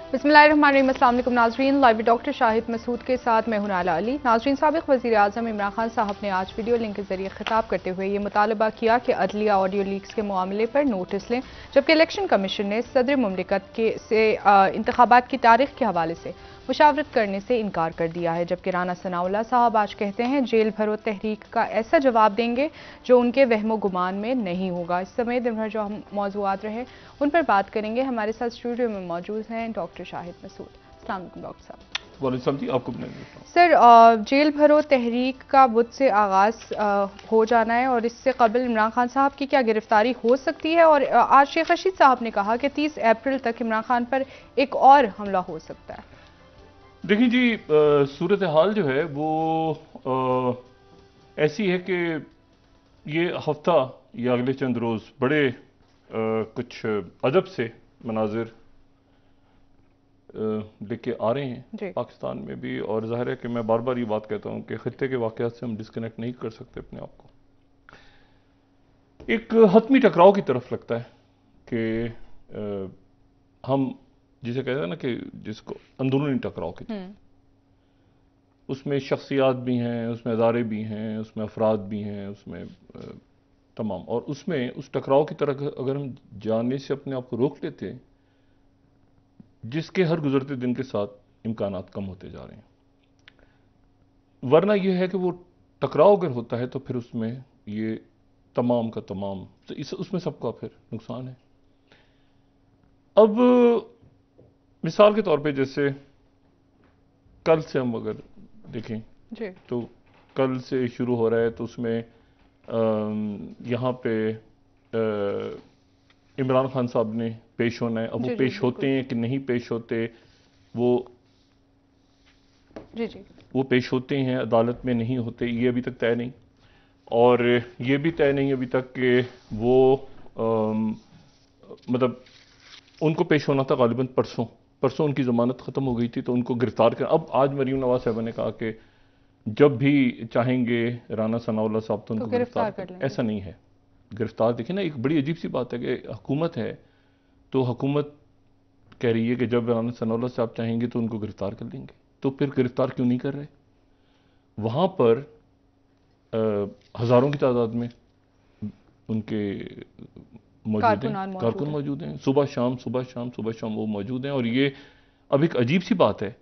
बिस्मिल्लाहिर्रहमानिर्रहीम। अस्सलाम वालेकुम नाज़रीन, लाइव डॉक्टर शाहिद मसूद के साथ मैं हूं नाला अली। नाज़रीन, साबिक़ वज़ीर आज़म इमरान खान साहब ने आज वीडियो लिंक के जरिए खिताब करते हुए ये मुतालबा किया कि अदलिया ऑडियो लीक्स के मामले पर नोटिस लें, जबकि इलेक्शन कमीशन ने सदर मुमलिकत से इंतखाबात की तारीख के हवाले से मुशावरत करने से इनकार कर दिया है। जबकि राना सनाउल्लाह साहब आज कहते हैं जेल भरो तहरीक का ऐसा जवाब देंगे जो उनके वहमो गुमान में नहीं होगा। इस समय दिन भर जो हम मौजूआत रहे उन पर बात करेंगे। हमारे साथ स्टूडियो में मौजूद हैं डॉक्टर शाहिद मसूद। अस्सलाम वालेकुम डॉक्टर साहब। जी आपको सर, जेल भरो तहरीक का बुध से आगाज़ हो जाना है और इससे कबल इमरान खान साहब की क्या गिरफ्तारी हो सकती है? और आज शेख रशीद साहब ने कहा कि 30 अप्रैल तक इमरान खान पर एक और हमला हो सकता है। देखिए जी, सूरत हाल जो है वो ऐसी है कि ये हफ्ता या अगले चंद रोज़ बड़े कुछ अदब से मनाजिर लेके आ रहे हैं पाकिस्तान में भी। और जाहिर है कि मैं बार बार ये बात कहता हूँ कि खित्ते के वाक़यात से हम डिस्कनेक्ट नहीं कर सकते अपने आप को। एक हतमी टकराव की तरफ लगता है कि हम जिसे कहते हैं ना कि जिसको अंदरूनी टकराव की तरफ, उसमें शख्सियात भी हैं, उसमें अदारे भी हैं, उसमें अफराद भी हैं, उसमें तमाम, और उसमें उस टकराव की तरफ अगर हम जाने से अपने आप को रोक लेते हैं, जिसके हर गुजरते दिन के साथ इम्कानात कम होते जा रहे हैं। वरना यह है कि वो टकराव अगर होता है तो फिर उसमें ये तमाम का तमाम, तो उसमें सबका फिर नुकसान है। अब मिसाल के तौर पे जैसे कल से हम अगर देखें तो कल से शुरू हो रहा है, तो उसमें यहाँ पे इमरान खान साहब ने पेश होना है। अब वो पेश होते हैं कि नहीं पेश होते, वो पेश होते हैं, अदालत में नहीं होते, ये अभी तक तय नहीं। और ये भी तय नहीं अभी तक कि वो मतलब उनको पेश होना था गालिबन परसों उनकी ज़मानत ख़त्म हो गई थी, तो उनको गिरफ्तार कर। अब आज मरीम नवाज साहब ने कहा कि जब भी चाहेंगे राना सनाउल्लाह साहब तो उनको गिरफ्तार कर लेंगे। ऐसा नहीं है। गिरफ्तार देखिए ना, एक बड़ी अजीब सी बात है कि हुकूमत है तो हुकूमत कह रही है कि जब राना सनाउल्लाह साहब चाहेंगे तो उनको गिरफ्तार कर लेंगे, तो फिर गिरफ्तार क्यों नहीं कर रहे? वहाँ पर हज़ारों की तादाद में उनके कारकुन मौजूद हैं, सुबह शाम वो मौजूद हैं। और ये अब एक अजीब सी बात है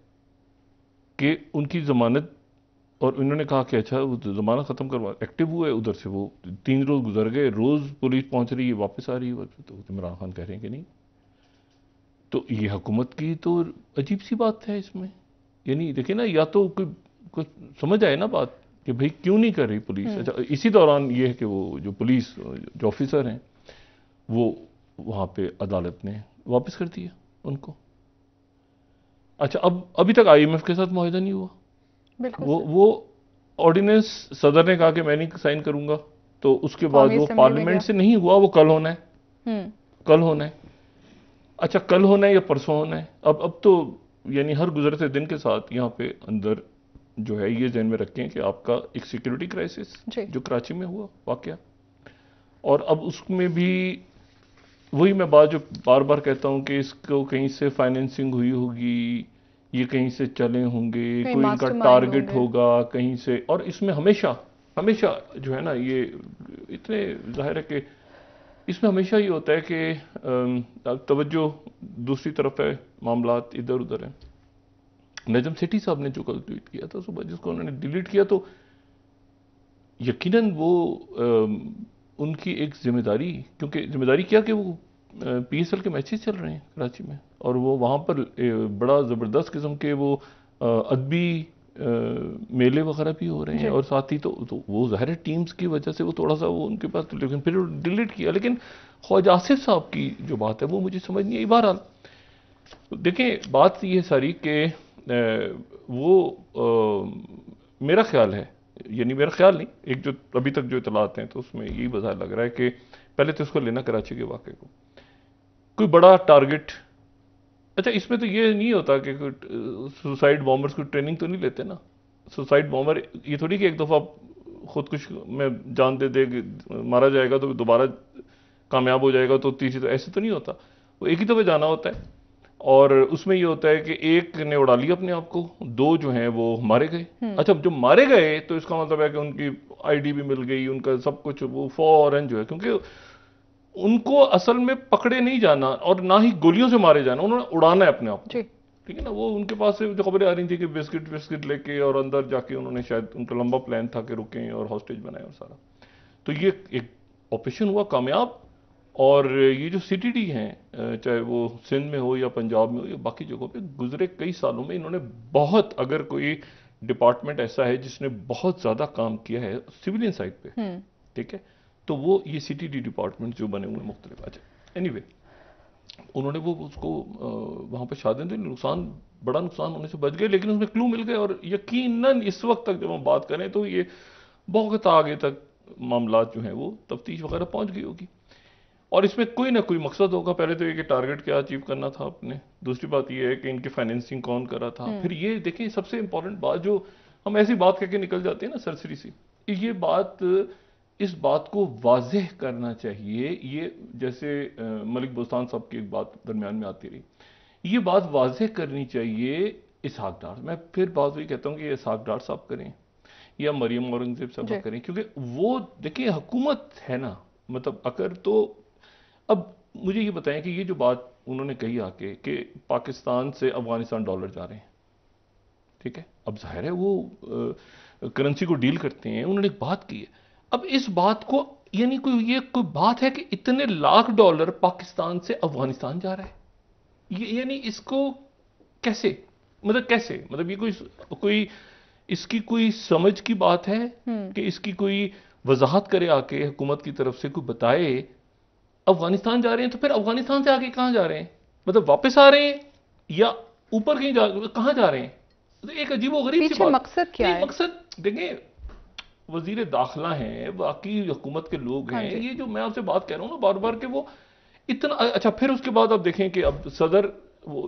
कि उनकी ज़मानत, और उन्होंने कहा कि अच्छा वो ज़मानत ख़त्म करवा एक्टिव हुए, उधर से वो 3 रोज़ गुजर गए, रोज़ पुलिस पहुंच रही है, वापस आ रही है, तो इमरान खान कह रहे हैं कि नहीं। तो ये हुकूमत की तो अजीब सी बात है इसमें। यानी देखिए ना, या तो कुछ समझ आए ना बात कि भाई क्यों नहीं कर रही पुलिस। अच्छा, इसी दौरान ये है कि वो जो पुलिस जो ऑफिसर हैं वो वहाँ पे अदालत ने वापस कर दिया उनको। अच्छा, अब अभी तक IMF के साथ मुआहदा नहीं हुआ। वो ऑर्डिनेंस सदर ने कहा कि मैं नहीं साइन करूंगा, तो उसके बाद वो पार्लियामेंट से नहीं हुआ, वो कल होना है। कल होना है। अच्छा, कल होना है या परसों होना है? अब तो यानी हर गुजरते दिन के साथ यहाँ पे अंदर जो है ये ध्यान में रखें कि आपका एक सिक्योरिटी क्राइसिस जो कराची में हुआ वाकया, और अब उसमें भी वही मैं बात जो बार बार कहता हूँ कि इसको कहीं से फाइनेंसिंग हुई होगी, ये कहीं से चले होंगे, कोई इनका टारगेट होगा कहीं से। और इसमें हमेशा जो है ना, ये इतने जाहिर है कि इसमें हमेशा ये होता है कि तवज्जो दूसरी तरफ है, मामलात इधर उधर हैं। नजम सेठी साहब ने जो कल ट्वीट किया था सुबह, जिसको उन्होंने डिलीट किया, तो यकीनन वो उनकी एक जिम्मेदारी, क्योंकि जिम्मेदारी क्या कि वो PSL के मैचेस चल रहे हैं कराची में, और वो वहाँ पर बड़ा ज़बरदस्त किस्म के वो अदबी मेले वगैरह भी हो रहे हैं, और साथ ही तो वो ज़ाहिर है टीम्स की वजह से वो थोड़ा सा वो उनके पास, लेकिन फिर डिलीट किया। लेकिन ख्वाजा आसिफ साहब की जो बात है वो मुझे समझ नहीं आई। बहरहाल देखें, बात ये सारी कि वो मेरा ख्याल है, यानी मेरा ख्याल नहीं, एक जो अभी तक जो इतलात हैं तो उसमें यही बाजार लग रहा है कि पहले तो इसको लेना कराची के वाक़े को कोई बड़ा टारगेट। अच्छा, इसमें तो ये नहीं होता कि सुसाइड बॉम्बर्स को ट्रेनिंग तो नहीं लेते ना। सुसाइड बॉम्बर ये थोड़ी कि एक दफ़ा खुदकुश में जान दे मारा जाएगा तो दोबारा कामयाब हो जाएगा तो तीसरी, तो ऐसे तो नहीं होता। वो एक ही दफ़ा जाना होता है और उसमें ये होता है कि एक ने उड़ा लिया अपने आप को, दो जो हैं वो मारे गए। अच्छा, जो मारे गए तो इसका मतलब है कि उनकी आईडी भी मिल गई, उनका सब कुछ वो फौरन जो है, क्योंकि उनको असल में पकड़े नहीं जाना और ना ही गोलियों से मारे जाना, उन्होंने उड़ाना है अपने आप को। ठीक है ना। वो उनके पास से जो खबरें आ रही थी कि बिस्किट बिस्किट लेके और अंदर जाके उन्होंने, शायद उनका लंबा प्लान था कि रुकें और हॉस्टेज बनाए और सारा। तो ये एक ऑपरेशन हुआ कामयाब। और ये जो सीटीडी हैं, चाहे वो सिंध में हो या पंजाब में हो या बाकी जगहों पे, गुजरे कई सालों में इन्होंने बहुत, अगर कोई डिपार्टमेंट ऐसा है जिसने बहुत ज़्यादा काम किया है सिविलियन साइड पे, ठीक है, तो वो ये सीटीडी डिपार्टमेंट जो बने हुए हैं मुख्तलिफ। अच्छा, एनीवे, उन्होंने वो उसको वहाँ पे शादी दी, नुकसान, बड़ा नुकसान होने से बच गए, लेकिन उसमें क्लू मिल गए। और यकीनन इस वक्त तक जब हम बात करें तो ये बहुत आगे तक मामला जो हैं वो तफ्तीश वगैरह पहुँच गई होगी। और इसमें कोई ना कोई मकसद होगा। पहले तो ये कि टारगेट क्या अचीव करना था आपने, दूसरी बात ये है कि इनकी फाइनेंसिंग कौन कर रहा था। फिर ये देखिए सबसे इंपॉर्टेंट बात, जो हम ऐसी बात करके निकल जाते हैं ना सरसरी सी, ये बात, इस बात को वाज़ेह करना चाहिए। ये जैसे मलिक बोस्तान साहब की एक बात दरमियान में आती रही, ये बात वाज़ेह करनी चाहिए इसहाक डार। मैं फिर बात वही कहता हूँ कि इसहाक डार साहब करें या मरियम औरंगजेब साहब करें, क्योंकि वो देखिए हुकूमत है ना, मतलब अगर तो, अब मुझे ये बताएं कि ये जो बात उन्होंने कही आके कि पाकिस्तान से अफगानिस्तान डॉलर जा रहे हैं, ठीक है, अब जाहिर है वो करेंसी को डील करते हैं, उन्होंने एक बात की है। अब इस बात को, यानी कोई ये कोई बात है कि इतने लाख डॉलर पाकिस्तान से अफगानिस्तान जा रहा है, ये यानी इसको कैसे, मतलब कैसे, मतलब ये कोई इसकी कोई समझ की बात है कि इसकी कोई वजाहत करे आके हुकूमत की तरफ से, कोई बताए। अफगानिस्तान जा रहे हैं तो फिर अफगानिस्तान से आगे कहां जा रहे हैं, मतलब वापस आ रहे हैं या ऊपर कहीं कहां जा रहे हैं। तो एक अजीब व गरीब सी बात, मकसद क्या है? मकसद देखें, वजीर दाखिला हैं, बाकी हुकूमत के लोग हैं, ये जो मैं आपसे बात कह रहा हूं ना बार बार, के वो इतना अच्छा। फिर उसके बाद आप देखें कि अब सदर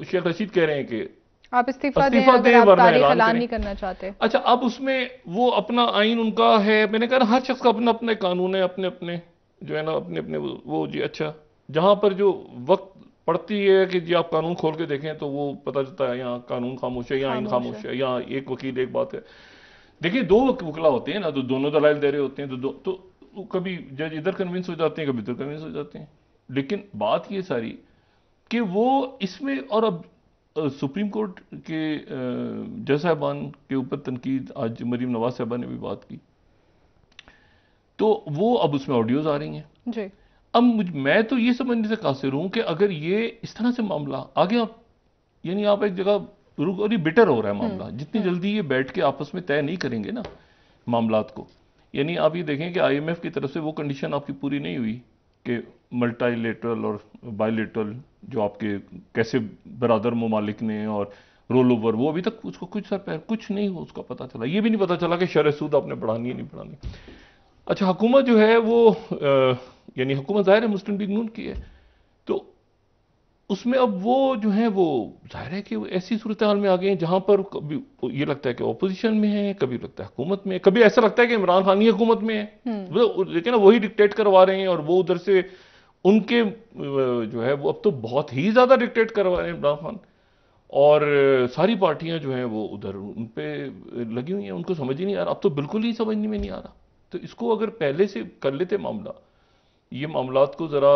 शेख रशीद कह रहे हैं कि आप इस्तीफा दें अगर आप तारीख ऐलान नहीं करना चाहते। अच्छा, अब उसमें वो अपना आइन उनका है, मैंने कहा हर शख्स का अपना अपना कानून है, अपने अपने जो है ना, अपने अपने वो जी। अच्छा, जहां पर जो वक्त पड़ती है कि जी आप कानून खोल के देखें तो वो पता चलता है यहाँ कानून खामोश है, यहाँ आइन खामोश है, यहाँ एक वकील एक बात है। देखिए दो वकला होते हैं ना, तो दोनों दलाइल दे रहे होते हैं, तो कभी जज इधर कन्विंस हो जाते हैं, कभी इधर कन्विंस हो जाते हैं। लेकिन बात ये सारी कि वो इसमें, और अब सुप्रीम कोर्ट के जज साहबान के ऊपर तनकीद आज मरीम नवाज साहबा ने भी बात की, तो वो अब उसमें ऑडियोज आ रही हैं जी। अब मैं तो ये समझने से कासिर हूं कि अगर ये इस तरह से मामला आगे, आप यानी आप एक जगह रुक, और ये बिटर हो रहा है मामला, जितनी जल्दी ये बैठ के आपस में तय नहीं करेंगे ना मामलात को, यानी आप ये देखें कि आईएमएफ की तरफ से वो कंडीशन आपकी पूरी नहीं हुई कि मल्टीलेटरल और बायलेटरल जो आपके कैसे बरादर ममालिक ने और रोल ओवर, वो अभी तक उसको कुछ सर पैर कुछ नहीं हो उसका पता चला। ये भी नहीं पता चला कि शरह सूद आपने बढ़ानी है नहीं बढ़ानी। अच्छा, हुकूमत जो है वो यानी हुकूमत ज़ाहिर है मुस्लिम लीग नून की है, तो उसमें अब वो जो है वो जाहिर है कि वो ऐसी सूरत हाल में आ गए हैं जहां पर कभी ये लगता है कि ऑपोजिशन में है, कभी लगता है हुकूमत में है, कभी ऐसा लगता है कि इमरान खान ही हुकूमत में है, लेकिन ना वही डिक्टेट करवा रहे हैं, और वो उधर से उनके जो है वो अब तो बहुत ही ज्यादा डिक्टेट करवा रहे हैं इमरान खान, और सारी पार्टियां जो हैं वो उधर उन पे लगी हुई हैं, उनको समझ ही नहीं आ रहा, अब तो बिल्कुल ही समझने में नहीं आ रहा। तो इसको अगर पहले से कर लेते मामला, ये मामलात को ज़रा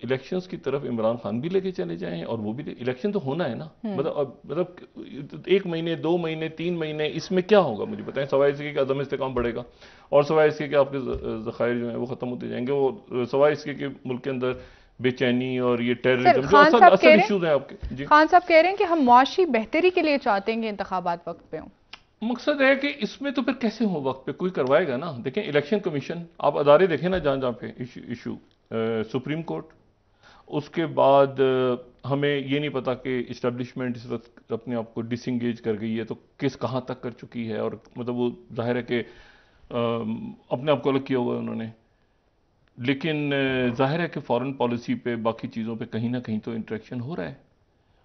इलेक्शंस की तरफ इमरान खान भी लेके चले जाएं, और वो भी, इलेक्शन तो होना है ना, मतलब 1 महीने 2 महीने 3 महीने इसमें क्या होगा मुझे बताएं, सवाए इसके कि अदम इस्तेकाम बढ़ेगा, और सवाए इसके कि आपके ज़खायर जो हैं वो ख़त्म होते जाएंगे, वो सवाए इसके कि मुल्क के अंदर बेचैनी और ये टेररिज्म जो असल इशूज़ हैं आपके। जी, खान साहब कह रहे हैं कि हम मुआशी बेहतरी के लिए चाहते हैं कि इंतखाबात वक्त पे हों। मकसद है कि इसमें तो फिर कैसे हो, वक्त पे कोई करवाएगा ना। देखें इलेक्शन कमीशन, आप अदारे देखें ना जहाँ जहाँ पे इशू, सुप्रीम कोर्ट, उसके बाद हमें ये नहीं पता कि इस्टेब्लिशमेंट इस वक्त अपने आप को डिसंगेज कर गई है तो किस कहाँ तक कर चुकी है, और मतलब वो जाहिर है कि अपने आप को अलग किया हुआ है उन्होंने, लेकिन जाहिर है कि फॉरेन पॉलिसी पे बाकी चीज़ों पे कहीं ना कहीं तो इंटरेक्शन हो रहा है।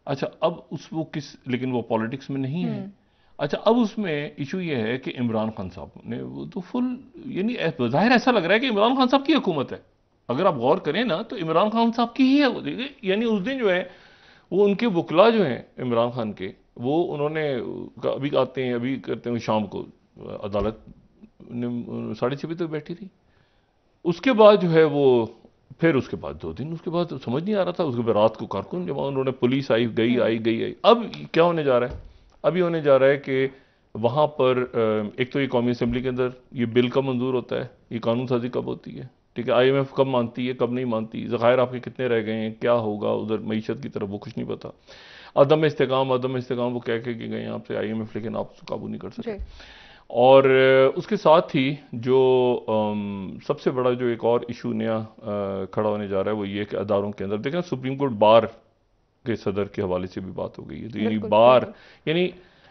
अच्छा, अब वो किस, लेकिन वो पॉलिटिक्स में नहीं है। अच्छा, अब उसमें इशू ये है कि इमरान खान साहब ने वो तो फुल, यानी जाहिर ऐसा लग रहा है कि इमरान खान साहब की हुकूमत है, अगर आप गौर करें ना तो इमरान खान साहब की ही है, यानी उस दिन जो है वो उनके वकला जो हैं इमरान खान के, वो उन्होंने अभी आते हैं, अभी करते हैं शाम को, अदालत 6:30 बजे तक बैठी थी। उसके बाद जो है वो फिर उसके बाद 2 दिन उसके बाद समझ नहीं आ रहा था। उसके बाद रात को कारकुन जब उन्होंने, पुलिस आई गई आई गई आई। अब क्या होने जा रहा है? अभी होने जा रहा है कि वहाँ पर एक तो ये कौमी असेंबली के अंदर ये बिल कब मंजूर होता है, ये कानून साजी कब होती है, ठीक है, IMF कब मानती है, कब नहीं मानती, ज़खायर आपके कितने रह गए हैं, क्या होगा उधर मईशत की तरफ, वो कुछ नहीं पता। अदम इस्तेकाम वो कह के गए हैं आपसे IMF, लेकिन आप उसको काबू नहीं कर सके। और उसके साथ ही जो सबसे बड़ा जो एक और इशू नया खड़ा होने जा रहा है वो ये कि अदारों के अंदर देखें, सुप्रीम कोर्ट बार के सदर के हवाले से भी बात हो गई है। तो यानी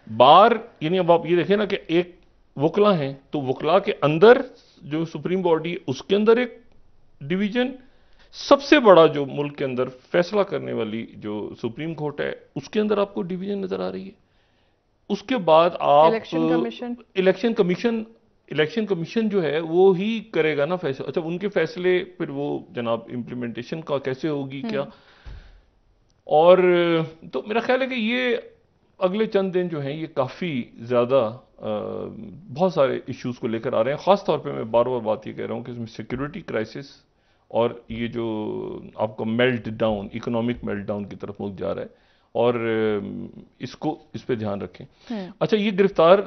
बार यानी अब आप ये देखें ना कि एक वकला हैं, तो वकला के अंदर जो सुप्रीम बॉडी उसके अंदर एक डिवीजन, सबसे बड़ा जो मुल्क के अंदर फैसला करने वाली जो सुप्रीम कोर्ट है उसके अंदर आपको डिवीजन नजर आ रही है। उसके बाद आप इलेक्शन कमीशन जो है वो ही करेगा ना फैसला। अच्छा, उनके फैसले फिर वो जनाब इम्प्लीमेंटेशन का कैसे होगी क्या, और तो मेरा ख्याल है कि ये अगले चंद दिन जो हैं ये काफ़ी ज़्यादा बहुत सारे इश्यूज को लेकर आ रहे हैं। ख़ास तौर पे मैं बार बार बात ये कह रहा हूँ कि इसमें सिक्योरिटी क्राइसिस और ये जो आपको melt down, economic melt down की तरफ मुल्क जा रहा है, और इसको इस पे ध्यान रखें। अच्छा, ये गिरफ्तार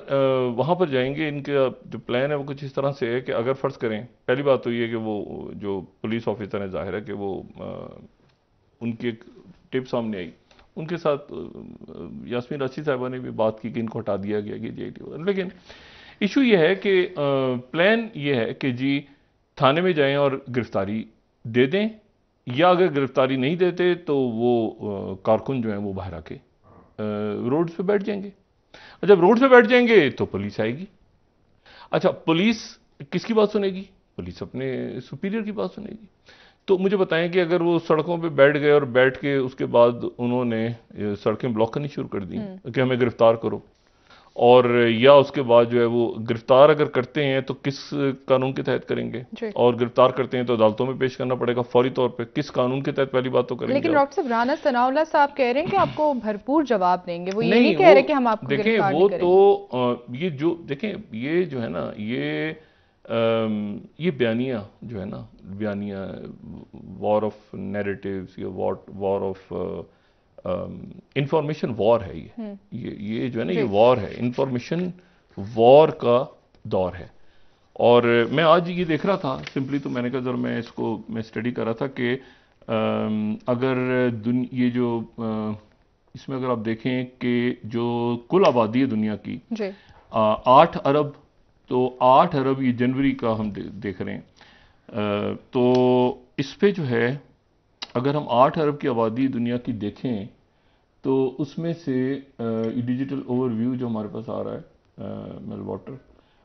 वहाँ पर जाएंगे, इनका जो प्लान है वो कुछ इस तरह से है कि अगर फ़र्ज़ करें, पहली बात तो ये कि वो जो पुलिस ऑफिसर है, जाहिर है कि वो उनकी एक टिप सामने आई, उनके साथ यास्मीन राशिद साहिबा ने भी बात की कि इनको हटा दिया गया कि JIT। लेकिन इशू ये है कि प्लान ये है कि जी थाने में जाएं और गिरफ्तारी दे दें, या अगर गिरफ्तारी नहीं देते तो वो कारकुन जो हैं वो बाहर आके रोड्स पे बैठ जाएंगे। जब रोड पे बैठ जाएंगे तो पुलिस आएगी। अच्छा, पुलिस किसकी बात सुनेगी? पुलिस अपने सुपीरियर की बात सुनेगी। तो मुझे बताएं कि अगर वो सड़कों पे बैठ गए और बैठ के उसके बाद उन्होंने सड़कें ब्लॉक करनी शुरू कर दी कि हमें गिरफ्तार करो, और या उसके बाद जो है वो गिरफ्तार अगर करते हैं तो किस कानून के तहत करेंगे, और गिरफ्तार करते हैं तो अदालतों में पेश करना पड़ेगा फौरी तौर पे, किस कानून के तहत, पहली बात तो करेंगे। लेकिन डॉक्टर साहब, राना सनाउल्लाह साहब कह रहे हैं कि आपको भरपूर जवाब देंगे, वो ये नहीं कह रहे कि हम आपको गिरफ्तार नहीं करेंगे। तो ये जो देखें, ये जो है ना, ये बयानिया जो है ना, बयानिया वॉर ऑफ नैरेटिव्स या वॉर ऑफ इंफॉर्मेशन वॉर है। ये जो है ना, ये वॉर है, इंफॉर्मेशन वॉर का दौर है। और मैं आज ये देख रहा था, सिंपली तो मैंने कहा जरा मैं स्टडी कर रहा था कि अगर ये जो इसमें अगर आप देखें कि जो कुल आबादी है दुनिया की 8 अरब, तो 8 अरब ये जनवरी का हम देख रहे हैं। तो इस पे जो है अगर हम 8 अरब की आबादी दुनिया की देखें तो उसमें से डिजिटल ओवरव्यू जो हमारे पास आ रहा है मेल वाटर,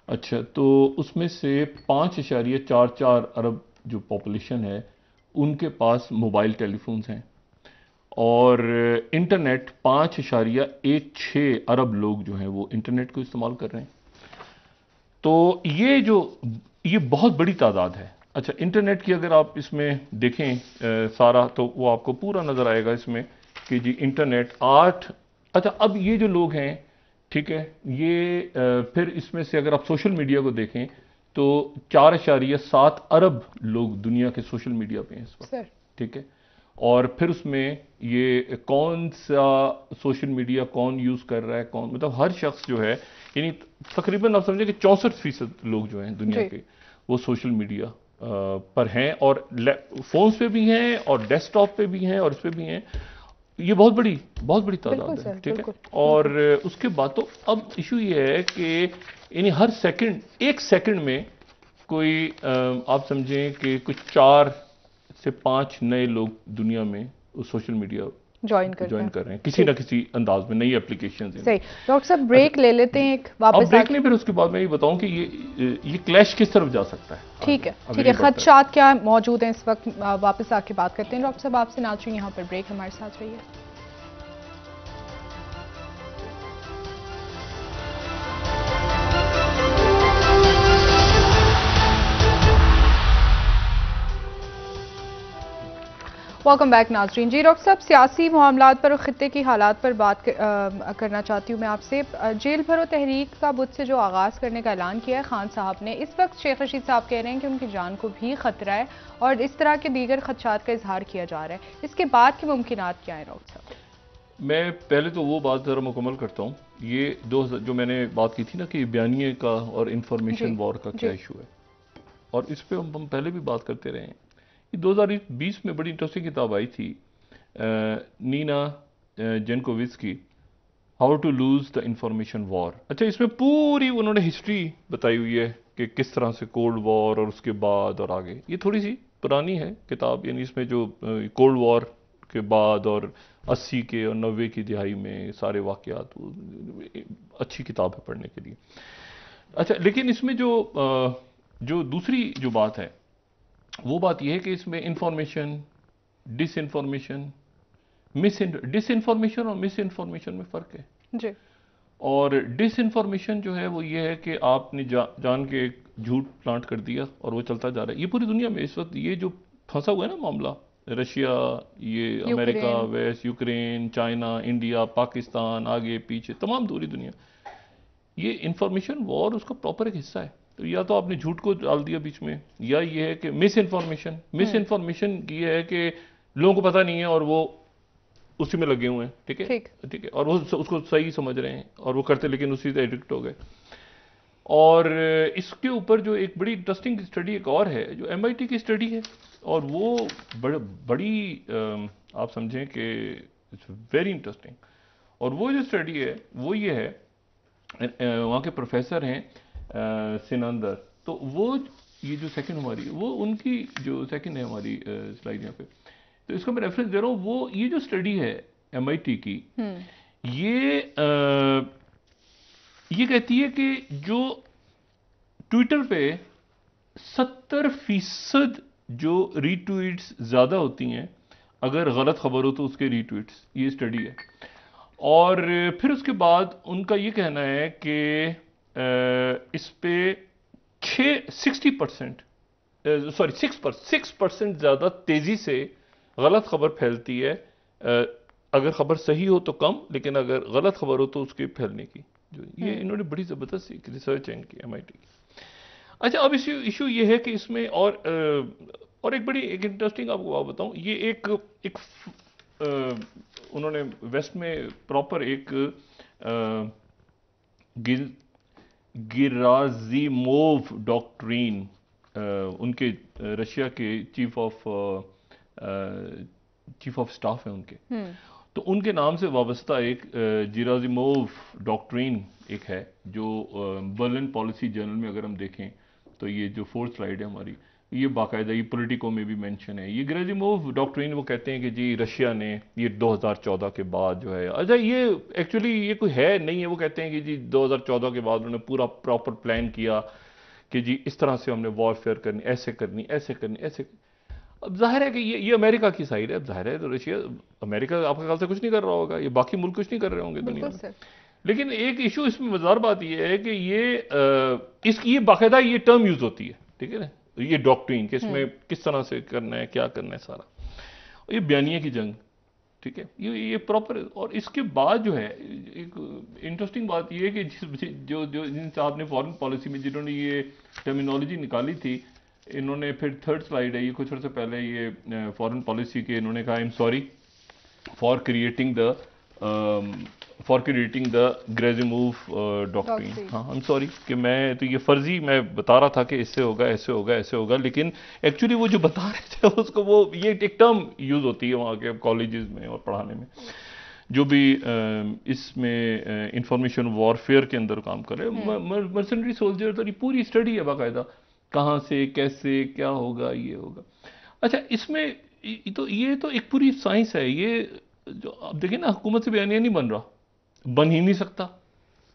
अच्छा, तो उसमें से 5.44 अरब जो पॉपुलेशन है उनके पास मोबाइल टेलीफोन्स हैं, और इंटरनेट 5.16 अरब लोग जो हैं वो इंटरनेट को इस्तेमाल कर रहे हैं। तो ये बहुत बड़ी तादाद है। अच्छा, इंटरनेट की अगर आप इसमें देखें सारा, तो वो आपको पूरा नज़र आएगा इसमें कि जी इंटरनेट 8। अच्छा, अब ये जो लोग हैं, ठीक है, ये फिर इसमें से अगर आप सोशल मीडिया को देखें तो 4.7 अरब लोग दुनिया के सोशल मीडिया पे हैं इस वक्त, ठीक है। और फिर उसमें ये कौन सा सोशल मीडिया कौन यूज़ कर रहा है, कौन, मतलब हर शख्स जो है, यानी तकरीबन आप समझे कि 64% लोग जो हैं दुनिया के वो सोशल मीडिया पर हैं, और फोन्स पे भी हैं और डेस्कटॉप पे भी हैं और इस पे भी हैं। ये बहुत बड़ी तादाद है, ठीक है। और उसके बाद तो अब इशू ये है कि यानी हर सेकंड, 1 सेकंड में कोई आप समझें कि कुछ 4 से 5 नए लोग दुनिया में सोशल मीडिया ज्वाइन कर रहे हैं किसी ना किसी अंदाज में, नई एप्लीकेशन से। सही डॉक्टर साहब, ब्रेक ले लेते हैं, एक वापस ब्रेक नहीं, फिर उसके बाद मैं ये बताऊं कि ये क्लैश किस तरफ जा सकता है। ठीक है, खदशात क्या मौजूद हैं इस वक्त, वापस आके बात करते हैं। डॉक्टर साहब आपसे नाज़रीन यहाँ पर ब्रेक, हमारे साथ रहिए। वेलकम बैक नाजरीन। जी डॉक्टर साहब, सियासी मामलात पर और खित्ते की हालात पर बात करना चाहती हूँ मैं आपसे। जेल भरो तहरीक का बुध से जो आगाज़ करने का ऐलान किया है खान साहब ने, इस वक्त शेख रशीद साहब कह रहे हैं कि उनकी जान को भी खतरा है और इस तरह के दीगर खदशात का इजहार किया जा रहा है। इसके बाद के मुमकिनात क्या है डॉक्टर साहब? मैं पहले तो वो बात ज़रा मुकम्मल करता हूँ। ये दो जो मैंने बात की थी ना कि बयानिए का और इंफॉर्मेशन जी वॉर का क्या जी। इशू है, और इस पे हम पहले भी बात करते रहे हैं। ये 2020 में बड़ी इंटरेस्टिंग किताब आई थी, नीना जेनकोविच की, how to lose the information war. अच्छा, इसमें पूरी उन्होंने हिस्ट्री बताई हुई है कि किस तरह से कोल्ड वॉर और उसके बाद और आगे। ये थोड़ी सी पुरानी है किताब, यानी इसमें जो कोल्ड वॉर के बाद और 80 के और 90 की दिहाई में सारे वाकयात, अच्छी किताब है पढ़ने के लिए। अच्छा, लेकिन इसमें जो दूसरी जो बात है वो बात यह है कि इसमें इंफॉर्मेशन, डिसइंफॉर्मेशन, डिसइंफॉर्मेशन और मिस इन्फॉर्मेशन में फ़र्क है। जी और डिसइंफॉर्मेशन जो है वो ये है कि आपने जान के एक झूठ प्लांट कर दिया और वो चलता जा रहा है। ये पूरी दुनिया में इस वक्त ये जो फंसा हुआ है ना मामला, रशिया, ये America, Ukraine. West, Ukraine, China, India, Pakistan, आगे पीछे तमाम पूरी दुनिया, ये इंफॉर्मेशन वॉर उसका प्रॉपर एक हिस्सा है। तो या तो आपने झूठ को डाल दिया बीच में, या ये है कि मिस इन्फॉर्मेशन ये है कि लोगों को पता नहीं है और वो उसी में लगे हुए हैं। ठीक है, ठीक। ठीक है, और वो उसको सही समझ रहे हैं और वो करते, लेकिन उसी से एडिक्ट हो गए। और इसके ऊपर जो एक बड़ी इंटरेस्टिंग स्टडी एक और है, जो MIT की स्टडी है, और वो बड़ी आप समझें कि इट्स वेरी इंटरेस्टिंग। और वो जो स्टडी है वो ये है, वहाँ के प्रोफेसर हैं सिनंदर। तो वो ये जो सेकंड हमारी, वो उनकी जो सेकंड है हमारी स्लाइड यहाँ पे, तो इसको मैं रेफरेंस दे रहा हूँ। वो ये जो स्टडी है MIT की, ये कहती है कि जो ट्विटर पे 70% जो रीट्वीट्स ज़्यादा होती हैं अगर गलत खबर हो तो उसके रीट्वीट्स, ये स्टडी है। और फिर उसके बाद उनका ये कहना है कि इस पे 60% सॉरी 6% ज़्यादा तेज़ी से गलत खबर फैलती है, अगर खबर सही हो तो कम, लेकिन अगर गलत खबर हो तो उसके फैलने की जो ये इन्होंने बड़ी ज़बरदस्त एक रिसर्च है इनकी MIT की। अच्छा, अब इशू ये है कि इसमें और एक इंटरेस्टिंग आपको बात बताऊं। ये एक उन्होंने वेस्ट में प्रॉपर एक गिराजिमोव डॉक्ट्रीन, उनके रशिया के चीफ ऑफ स्टाफ हैं उनके, तो उनके नाम से वाबस्ता एक जिराजिमोव डॉक्ट्रीन एक है, जो बर्लिन पॉलिसी जर्नल में अगर हम देखें तो ये जो फोर्थ स्लाइड है हमारी, ये बाकायदा ये पॉलिटिको में भी मेंशन है। ये गेरासिमोव डॉक्ट्रिन, वो कहते हैं कि जी रशिया ने ये 2014 के बाद जो है, अच्छा ये एक्चुअली ये कोई है नहीं है, वो कहते हैं कि जी 2014 के बाद उन्होंने पूरा प्रॉपर प्लान किया कि जी इस तरह से हमने वॉरफेयर करनी, ऐसे करनी, ऐसे करनी, ऐसे। अब जाहिर है कि ये अमेरिका की साइड है। अब जाहिर है तो रशिया, अमेरिका आपके ख्याल से कुछ नहीं कर रहा होगा, ये बाकी मुल्क कुछ नहीं कर रहे होंगे दुनिया में। लेकिन एक इशू इसमें मजेदार बात ये है कि ये बाकायदा ये टर्म यूज होती है, ठीक है ना, ये डॉक्ट्रिन कि इसमें किस तरह से करना है, क्या करना है सारा, और ये बयानिया की जंग, ठीक है, ये प्रॉपर। और इसके बाद जो है एक इंटरेस्टिंग बात ये है कि जिन साहब ने फॉरेन पॉलिसी में जिन्होंने ये टर्मिनोलॉजी निकाली थी, इन्होंने फिर थर्ड स्लाइड है, ये कुछ अर्से पहले ये फॉरेन पॉलिसी के इन्होंने कहा, I am sorry for creating the Gerasimov doctrine. हाँ, आई एम सॉरी कि मैं तो ये फर्जी मैं बता रहा था कि इससे होगा, ऐसे होगा, ऐसे होगा, लेकिन एक्चुअली वो जो बता रहे थे उसको, वो ये एक टर्म यूज होती है वहाँ के कॉलेजेस में और पढ़ाने में, जो भी इसमें इंफॉर्मेशन वॉरफेयर के अंदर काम कर रहे हैं, मर्सनरी सोल्जर, तो ये पूरी स्टडी है बाकायदा, कहाँ से कैसे क्या होगा, ये होगा। अच्छा, इसमें ये तो एक पूरी साइंस है। ये जो आप देखिए ना, हुकूमत से बयानिया नहीं बन रहा, बन ही नहीं सकता,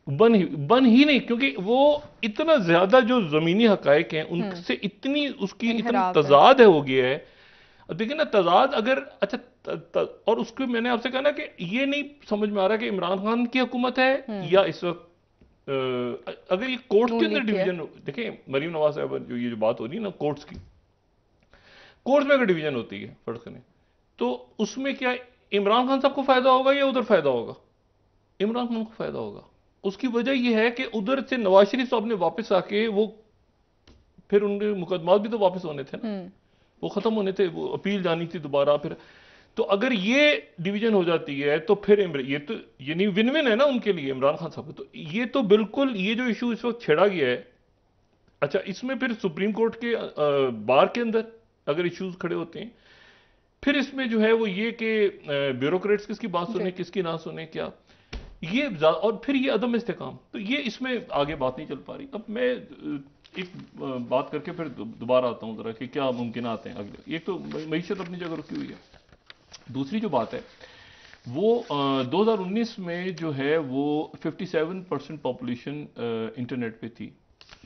बन ही नहीं, क्योंकि वो इतना ज्यादा जो जमीनी हकायक हैं उनसे इतनी उसकी इतना तजाद हो गया है। अब देखिए ना तजाद, अगर अच्छा और उसको मैंने आपसे कहा ना कि ये नहीं समझ में आ रहा कि इमरान खान की हुकूमत है या इस वक्त अगर ये कोर्ट्स के अंदर डिवीजन, देखिए मरीम नवाज साहब जो ये जो बात हो रही है ना कोर्ट्स की, कोर्ट्स में अगर डिवीजन होती है, फर्ज करें तो उसमें क्या इमरान खान साहब को फायदा होगा या उधर फायदा होगा? इमरान खान को फायदा होगा। उसकी वजह यह है कि उधर से नवाज शरीफ साहब ने वापस आके वो फिर उनके मुकदमात भी तो वापस होने थे ना, वो खत्म होने थे, वो अपील जानी थी दोबारा फिर। तो अगर ये डिवीजन हो जाती है तो फिर ये तो ये नहीं विन विन है ना उनके लिए, इमरान खान साहब को। तो ये तो बिल्कुल ये जो इशू इस वक्त छेड़ा गया है, अच्छा इसमें फिर सुप्रीम कोर्ट के बार के अंदर अगर इश्यूज खड़े होते हैं, फिर इसमें जो है वो ये कि ब्यूरोक्रेट्स किसकी बात सुने किसकी ना सुने, क्या ये और फिर ये अदम इस्तेकाम, तो ये इसमें आगे बात नहीं चल पा रही। अब मैं एक बात करके फिर दोबारा आता हूं जरा कि क्या मुमकिन आते हैं अगले। एक तो मईशत अपनी जगह रुकी हुई है, दूसरी जो बात है वो 2019 में जो है वो 57% पॉपुलेशन इंटरनेट पे थी,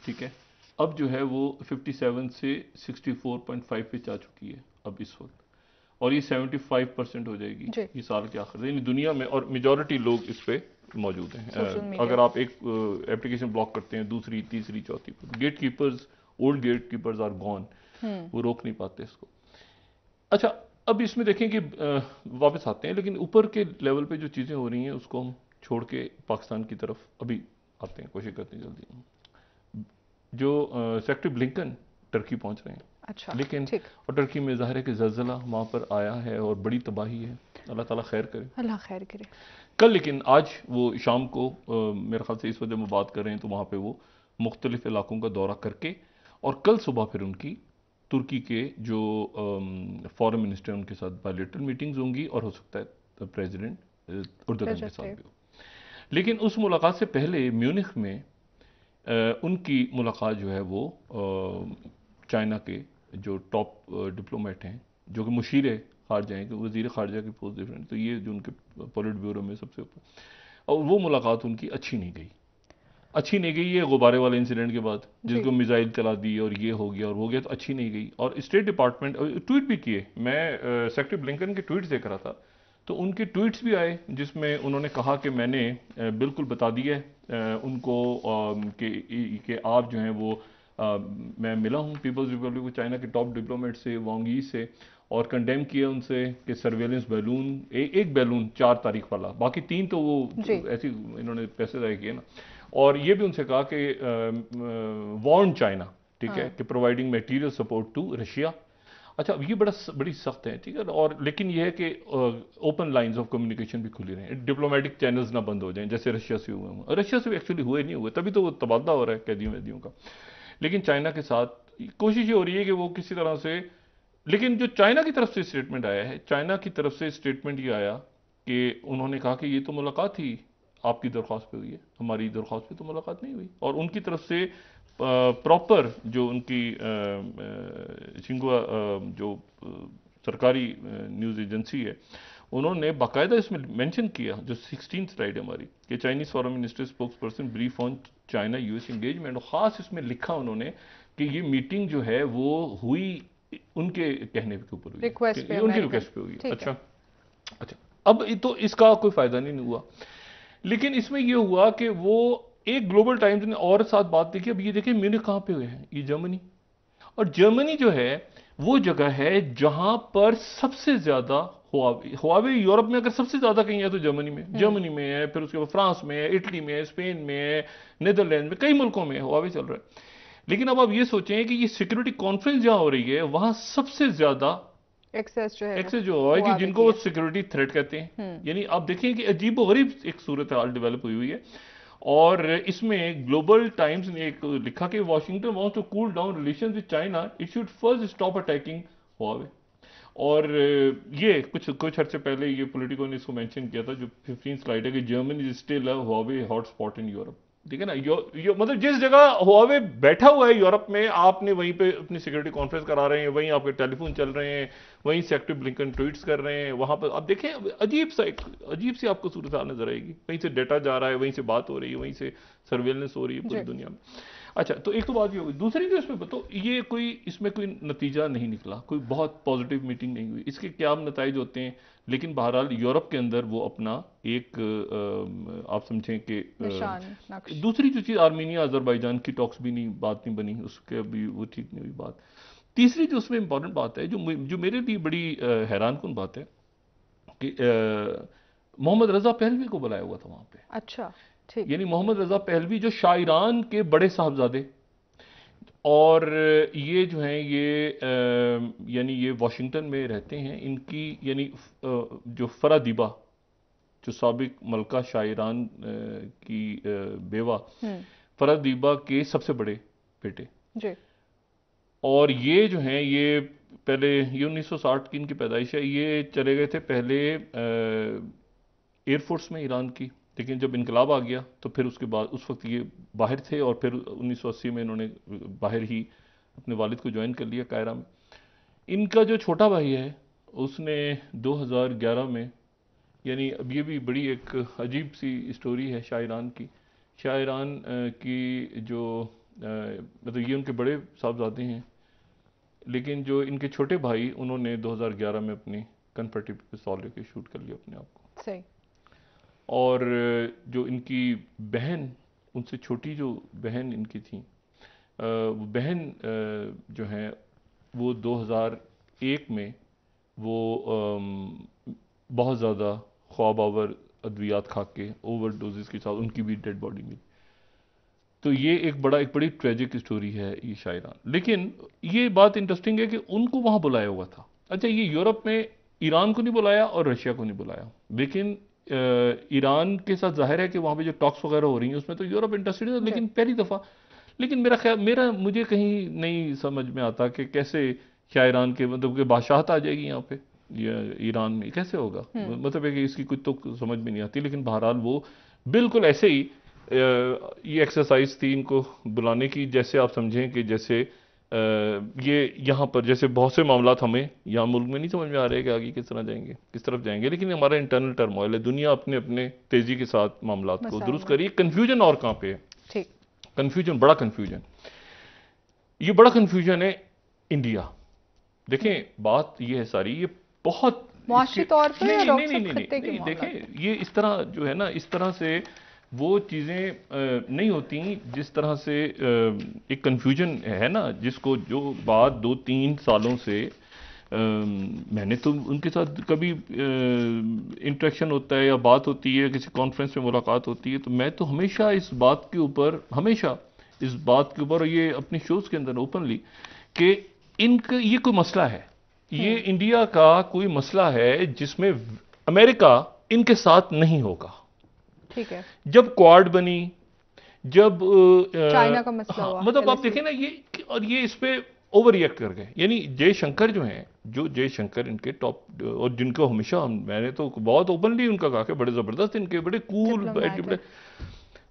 ठीक है। अब जो है वो 57 से 64.5 पे जा चुकी है अब इस वक्त, और ये 75% हो जाएगी ये साल के आखिर, यानी दुनिया में, और मेजॉरिटी लोग इस पे मौजूद हैं। अगर आप एक एप्लीकेशन ब्लॉक करते हैं, दूसरी तीसरी चौथी पर gatekeepers, old gatekeepers are gone, वो रोक नहीं पाते इसको। अच्छा अब इसमें देखें कि वापस आते हैं, लेकिन ऊपर के लेवल पे जो चीजें हो रही हैं उसको हम छोड़ के पाकिस्तान की तरफ अभी आते हैं, कोशिश करते हैं जल्दी। जो सेक्रेटरी ब्लिंकन टर्की पहुंच रहे हैं, अच्छा, लेकिन और टर्की में जाहिर है कि ज़लज़ला वहां पर आया है और बड़ी तबाही है, अल्लाह ताला खैर करे, अल्लाह खैर करे। कल लेकिन आज वो शाम को मेरे ख्याल से इस वजह में बात कर रहे हैं, तो वहां पे वो मुख्तलिफ इलाकों का दौरा करके, और कल सुबह फिर उनकी तुर्की के जो फॉरेन मिनिस्टर उनके साथ बायलैटरल मीटिंग्स होंगी, और हो सकता है प्रेसिडेंट उर्दुगन के साथ भी हो। लेकिन उस मुलाकात से पहले म्यूनिख में उनकी मुलाकात जो है वो चाइना के जो टॉप डिप्लोमेट हैं, जो कि मुशीर खारजा हैं, कि वजीर खारजा की पोस्ट डिफरेंट, तो ये जो उनके पॉलिट ब्यूरो में सबसे ऊपर, और वो मुलाकात उनकी अच्छी नहीं गई। अच्छी नहीं गई ये गुब्बारे वाले इंसिडेंट के बाद, जिसको मिसाइल चला दी और ये हो गया और वो गया, तो अच्छी नहीं गई। और स्टेट डिपार्टमेंट ट्वीट भी किए, मैं सेक्रेटरी ब्लिंकन के ट्वीट देख रहा था, तो उनके ट्वीट्स भी आए जिसमें उन्होंने कहा कि मैंने बिल्कुल बता दिया है उनको कि आप जो हैं वो मैं मिला हूं पीपल्स रिपब्लिक ऑफ चाइना के टॉप डिप्लोमेट से, वांग यी से, और कंडेम किया उनसे कि सर्वेलेंस बैलून, एक बैलून 4 तारीख वाला, बाकी 3 तो वो ऐसे इन्होंने पैसे जाए किए ना। और ये भी उनसे कहा कि वार्न चाइना, ठीक है, कि providing material support to Russia. अच्छा ये बड़ी सख्त है, ठीक है, और लेकिन ये है कि ओपन लाइंस ऑफ कम्युनिकेशन भी खुली रहें, डिप्लोमेटिक चैनल्स ना बंद हो जाएं, जैसे रशिया से हुए हैं। रशिया से एक्चुअली हुए नहीं हुए, तभी तो वो तबादला हो रहा है कैदियों वैदियों का। लेकिन चाइना के साथ कोशिश ये हो रही है कि वो किसी तरह से, लेकिन जो चाइना की तरफ से स्टेटमेंट आया है, चाइना की तरफ से स्टेटमेंट ये आया कि उन्होंने कहा कि ये तो मुलाकात ही आपकी दरख्वास्त पे हुई है, हमारी दरख्वास्त पे तो मुलाकात नहीं हुई। और उनकी तरफ से प्रॉपर जो उनकी शिंगुआ जो सरकारी न्यूज़ एजेंसी है, उन्होंने बाकायदा इसमें मेंशन किया, जो 16 स्लाइड है हमारी, कि Chinese foreign minister spokes person brief on China US engagement, और खास इसमें लिखा उन्होंने कि ये मीटिंग जो है वो हुई उनके कहने के ऊपर हुई, उनकी रिक्वेस्ट पे हुई। अच्छा अच्छा, अब तो इसका कोई फायदा नहीं हुआ, लेकिन इसमें यह हुआ कि वो एक ग्लोबल टाइम्स ने और साथ बात देखी। अब ये देखिए म्यूनिख कहां पे हुए हैं, ये जर्मनी, और जर्मनी जो है वो जगह है जहां पर सबसे ज्यादा हुआवे यूरोप में अगर सबसे ज्यादा कहीं है तो जर्मनी में है, फिर उसके बाद फ्रांस में है, इटली में है, स्पेन में है, नीदरलैंड में, कई मुल्कों में हुआवे चल रहा है। लेकिन अब आप ये सोचें कि ये सिक्योरिटी कॉन्फ्रेंस जहां हो रही है वहां सबसे ज्यादा एक्सेस जो है कि जिनको वो सिक्योरिटी थ्रेट कहते हैं, यानी आप देखें कि अजीब गरीब एक सूरत हाल डेवलप हुई हुई है। और इसमें ग्लोबल टाइम्स ने एक लिखा कि Washington wants to cool down relations with China, it should first stop attacking Huawei. और ये कुछ अर्से पहले ये पॉलिटिको ने इसको मेंशन किया था, जो 15 स्लाइड है, कि Germany is still a Huawei hotspot in Europe, ठीक है ना। मतलब जिस जगह हुआवे बैठा हुआ है यूरोप में, आपने वहीं पे अपनी सिक्योरिटी कॉन्फ्रेंस करा रहे हैं, वहीं आपके टेलीफोन चल रहे हैं, वहीं सेक्रेटरी ब्लिंकन ट्वीट्स कर रहे हैं, वहां पर आप देखें अजीब सी आपको सूरत हाल नजर आएगी, वहीं से डेटा जा रहा है, वहीं से बात हो रही है, वहीं से सर्वेलेंस हो रही है पूरी दुनिया में। अच्छा, तो एक तो बात ये होगी। दूसरी जो इसमें बताओ, ये इसमें कोई नतीजा नहीं निकला, कोई बहुत पॉजिटिव मीटिंग नहीं हुई, इसके क्या नतीजे होते हैं। लेकिन बहरहाल यूरोप के अंदर वो अपना एक आप समझें कि दूसरी जो चीज़, आर्मीनिया अजरबैजान की टॉक्स भी नहीं, बात नहीं बनी, उसके अभी वो ठीक नहीं हुई बात। तीसरी जो उसमें इंपॉर्टेंट बात है, जो मेरे लिए बड़ी हैरान कुन बात है कि मोहम्मद रजा पहलवी को बुलाया हुआ था वहां पे। अच्छा, ठीक। यानी मोहम्मद रजा पहलवी जो शाह ईरान के बड़े साहबजादे, और ये जो हैं ये यानी ये वाशिंगटन में रहते हैं। इनकी यानी जो फरादीबा, जो साबिक मलका शाह ईरान की बेवा, फरादीबा के सबसे बड़े बेटे जी। और ये जो हैं ये पहले, ये 1960 की इनकी पैदाइश है। ये चले गए थे पहले एयरफोर्स में ईरान की, लेकिन जब इनकलाब आ गया तो फिर उसके बाद उस वक्त ये बाहर थे, और फिर 1980 में इन्होंने बाहर ही अपने वालिद को ज्वाइन कर लिया कायरा में। इनका जो छोटा भाई है उसने 2011 में, यानी अब ये भी बड़ी एक अजीब सी स्टोरी है शाह ईरान की। शाह ईरान की जो मतलब ये उनके बड़े साहबजादे हैं, लेकिन जो इनके छोटे भाई, उन्होंने 2011 में अपनी कन्फर्टी पिस्तौल लेके शूट कर लिया अपने आप को। सही। और जो इनकी बहन, उनसे छोटी जो बहन इनकी थी, वो बहन जो है वो 2001 में वो बहुत ज़्यादा ख्वाब आवर अद्वियात खा के ओवर डोजेस के साथ उनकी भी डेड बॉडी मिली। तो ये एक बड़ी ट्रेजिक स्टोरी है ये शाह ईरान। लेकिन ये बात इंटरेस्टिंग है कि उनको वहाँ बुलाया हुआ था। अच्छा, ये यूरोप में ईरान को नहीं बुलाया और रशिया को नहीं बुलाया, लेकिन ईरान के साथ जाहिर है कि वहाँ पे जो टॉक्स वगैरह हो रही हैं उसमें तो यूरोप इंटरेस्टेड है, लेकिन पहली दफ़ा। लेकिन मुझे कहीं नहीं समझ में आता कि कैसे शाह ईरान के मतलब कि बादशाहत आ जाएगी यहाँ पे ईरान में, कैसे होगा? मतलब है कि इसकी कुछ तो समझ में नहीं आती। लेकिन बहरहाल वो बिल्कुल ऐसे ही ये एक्सरसाइज थी इनको बुलाने की, जैसे आप समझें कि जैसे ये यहाँ पर जैसे बहुत से मामला हमें यहाँ मुल्क में नहीं समझ में आ रहे कि आगे किस तरह जाएंगे, किस तरफ जाएंगे, लेकिन हमारा इंटरनल टर्मोइल है। दुनिया अपने अपने तेजी के साथ मामला को दुरुस्त करिए। कन्फ्यूजन और कहाँ पे है? ठीक, कन्फ्यूजन, बड़ा कन्फ्यूजन, ये बड़ा कन्फ्यूजन है इंडिया। देखें, बात ये है सारी, ये बहुत मुआशी तौर पे नहीं, देखें ये इस तरह जो है ना, इस तरह से वो चीज़ें नहीं होती जिस तरह से एक कन्फ्यूजन है ना, जिसको जो बात 2-3 सालों से मैंने तो उनके साथ कभी इंटरेक्शन होता है या बात होती है, किसी कॉन्फ्रेंस में मुलाकात होती है, तो मैं तो हमेशा इस बात के ऊपर, और ये अपने शोज़ के अंदर ओपनली, कि इनका ये कोई मसला है, ये इंडिया का कोई मसला है जिसमें अमेरिका इनके साथ नहीं होगा। ठीक है। जब क्वाड बनी, जब चाइना का मसला हुआ, मतलब आप देखें ना ये, और ये इस पे ओवर रिएक्ट कर गए। यानी जयशंकर जो हैं, जयशंकर इनके टॉप, और जिनको हमेशा मैंने तो बहुत ओपनली उनका कहा कि बड़े जबरदस्त, इनके बड़े कूल,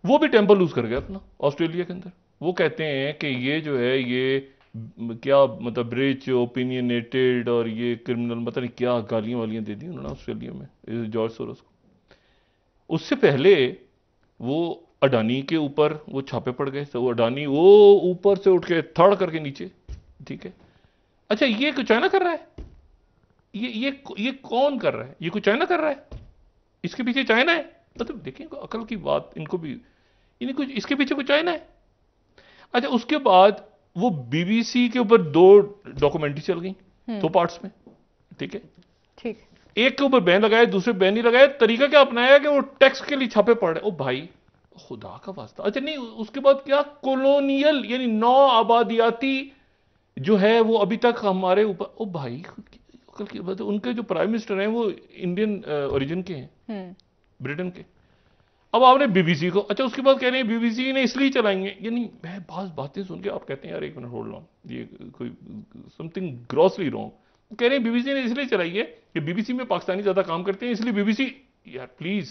वो भी टेम्पर लूज कर गए अपना ऑस्ट्रेलिया के अंदर। वो कहते हैं कि ये जो है ये क्या मतलब रिच, ओपिनियनेटेड और ये क्रिमिनल, मतलब नहीं क्या गालियां वालियां दे दी उन्होंने ऑस्ट्रेलिया में जॉर्ज सोरोस को। उससे पहले वो अडानी के ऊपर वो छापे पड़ गए, तो वो अडानी वो ऊपर से उठ के थड़ करके नीचे। ठीक है। अच्छा, ये कुछ चाइना कर रहा है? ये कौन कर रहा है? ये कुछ चाइना कर रहा है? इसके पीछे चाइना है? मतलब देखिए अकल की बात, इनको भी इन्हें कुछ, इसके पीछे कुछ चाइना है। अच्छा, उसके बाद वो बीबीसी के ऊपर 2 डॉक्यूमेंट्री चल गई, 2 पार्ट्स में। ठीक है, ठीक, एक के ऊपर बैन लगाया, दूसरे बैन नहीं लगाया। तरीका क्या अपनाया कि वो टैक्स के लिए छापे पड़ रहे। ओ भाई, खुदा का वास्ता। अच्छा नहीं, उसके बाद क्या, कॉलोनियल यानी नौ आबादियाती जो है वो अभी तक हमारे ऊपर। ओ भाई, कल की बात है, उनके जो प्राइम मिनिस्टर हैं वो इंडियन ओरिजिन के हैं, ब्रिटेन के। अब आपने बीबीसी को, अच्छा उसके बाद कह रहे हैं बीबीसी ने इसलिए चलाएंगे। यानी मैं बातें सुन के आप कहते हैं यार एक मिनट होल्ड ऑन, ये कोई समथिंग ग्रॉसली रॉन्ग। कह रहे हैं बीबीसी ने इसलिए चलाई है कि बीबीसी में पाकिस्तानी ज्यादा काम करते हैं, इसलिए बीबीसी। यार प्लीज,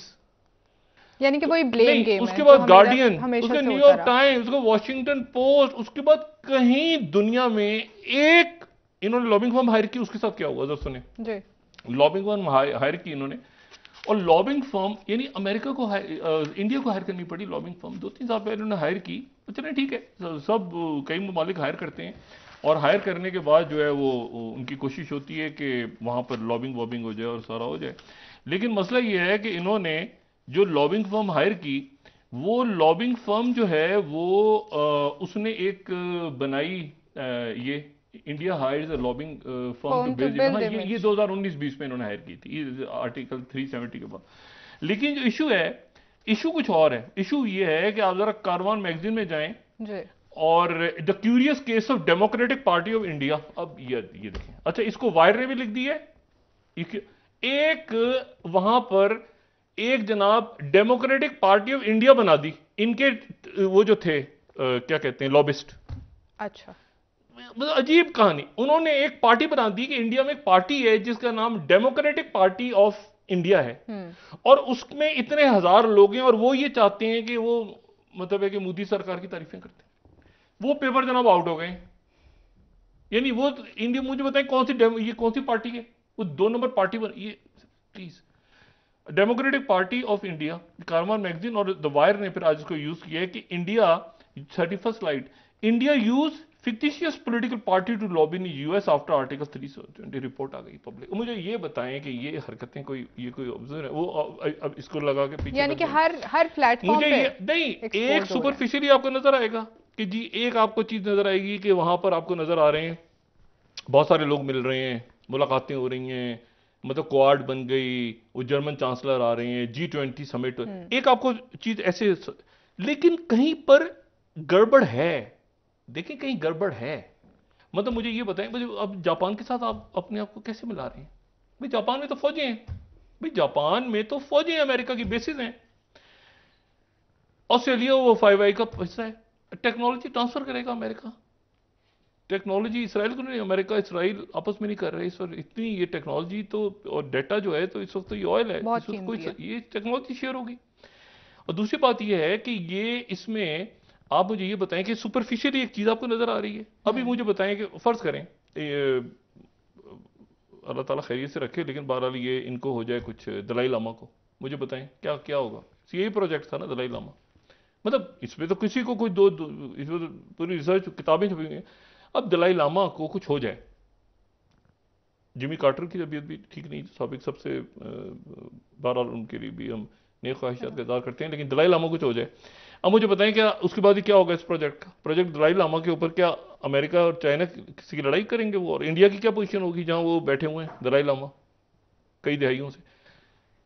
यानी कि वही ब्लेम गेम है। उसके बाद गार्डियन, उसके न्यूयॉर्क टाइम्स, उसको वॉशिंगटन पोस्ट, उसके बाद कहीं दुनिया में एक इन्होंने लॉबिंग फर्म हायर की। उसके साथ क्या हुआ जरा सुने जी। लॉबिंग फर्म हायर की इन्होंने, और लॉबिंग फर्म यानी अमेरिका को इंडिया को हायर करनी पड़ी लॉबिंग फर्म। 2-3 साल पहले उन्होंने हायर की। तो चलें ठीक है, सब कई ममालिक हायर करते हैं, और हायर करने के बाद जो है वो उनकी कोशिश होती है कि वहाँ पर लॉबिंग वॉबिंग हो जाए और सारा हो जाए। लेकिन मसला ये है कि इन्होंने जो लॉबिंग फर्म हायर की, वो लॉबिंग फर्म जो है वो उसने एक बनाई ये India hires a lobbying firm Firm to to build, build हाँ image. ये 2019-20 में इन्होंने हायर की थी, ये आर्टिकल 370 के बाद। लेकिन जो इशू है, इशू कुछ और है। इशू ये है कि आप जरा कारवान मैगजीन में जाएं जी और the curious case of democratic party of India, अब ये देखें। अच्छा, इसको वायर ने भी लिख दिया है। एक वहां पर एक जनाब डेमोक्रेटिक पार्टी ऑफ इंडिया बना दी, इनके वो जो थे क्या कहते हैं, लॉबिस्ट। अच्छा मतलब अजीब कहानी, उन्होंने एक पार्टी बना दी कि इंडिया में एक पार्टी है जिसका नाम डेमोक्रेटिक पार्टी ऑफ इंडिया है, और उसमें इतने हजार लोग हैं, और वो ये चाहते हैं कि वो मतलब है कि मोदी सरकार की तारीफें करते हैं। वो पेपर जनाब आउट हो गए। यानी वो इंडिया, मुझे बताएं ये कौन सी पार्टी है? वो 2 नंबर पार्टी बन, ये please. Democratic party of India, Caravan magazine और द वायर ने फिर आज इसको यूज किया है कि India, 31st slide, India use fictitious political party to lobby in US after article 320, report आ गई पब्लिक। मुझे ये बताएं कि ये हरकतें ये कोई ऑब्जर्व है? वो अब इसको लगा के पीछे यानी कि हर प्लेटफॉर्म मुझे पे ये नहीं, expose एक हो रहा है। सुपरफिशियली आपको नजर आएगा कि जी, एक आपको चीज नजर आएगी कि वहां पर आपको नजर आ रहे हैं बहुत सारे लोग मिल रहे हैं, मुलाकातें हो रही हैं, मतलब क्वाड बन गई, वो जर्मन चांसलर आ रहे हैं, G20 समिट, एक आपको चीज ऐसे। लेकिन कहीं पर गड़बड़ है, देखिए कहीं गड़बड़ है। मतलब मुझे ये बताएं, मुझे अब जापान के साथ आप अपने आप को कैसे मिला रहे हैं? भाई जापान में तो फौजें हैं, भाई जापान में तो फौजें हैं, अमेरिका की बेसिस हैं। ऑस्ट्रेलिया वो 5I का हिस्सा है, टेक्नोलॉजी ट्रांसफर करेगा अमेरिका। टेक्नोलॉजी इसराइल को नहीं, अमेरिका इसराइल आपस में नहीं कर रहे इस वक्त। इतनी ये टेक्नोलॉजी तो और डेटा जो है, तो इस वक्त तो ये ऑयल है, बहुत इस वक्त कोई कीमती है। ये टेक्नोलॉजी शेयर होगी। और दूसरी बात ये है कि ये इसमें आप मुझे ये बताएं कि सुपरफिशियली एक चीज आपको नजर आ रही है। अभी मुझे बताएं कि फर्ज करें अल्लाह ताला खैरियत से रखे, लेकिन बहरहाल ये इनको हो जाए कुछ दलाई लामा को, मुझे बताएं क्या क्या होगा? यही प्रोजेक्ट था ना दलाई लामा, मतलब इसमें तो किसी को कोई इसमें तो पूरी रिसर्च किताबें छपी हुई हैं। अब दलाई लामा को कुछ हो जाए, जिमी कार्टर की तबीयत भी ठीक नहीं, साबिक सबसे बहरहाल उनके लिए भी हम नेक ख्वाहिशात का इज़हार करते हैं, लेकिन दलाई लामा कुछ हो जाए। अब मुझे बताएं क्या उसके बाद ही क्या होगा इस प्रोजेक्ट का? प्रोजेक्ट दलाई लामा के ऊपर क्या अमेरिका और चाइना किसी की लड़ाई करेंगे वो? और इंडिया की क्या पोजीशन होगी जहां वो बैठे हुए हैं दलाई लामा कई दहाइयों से?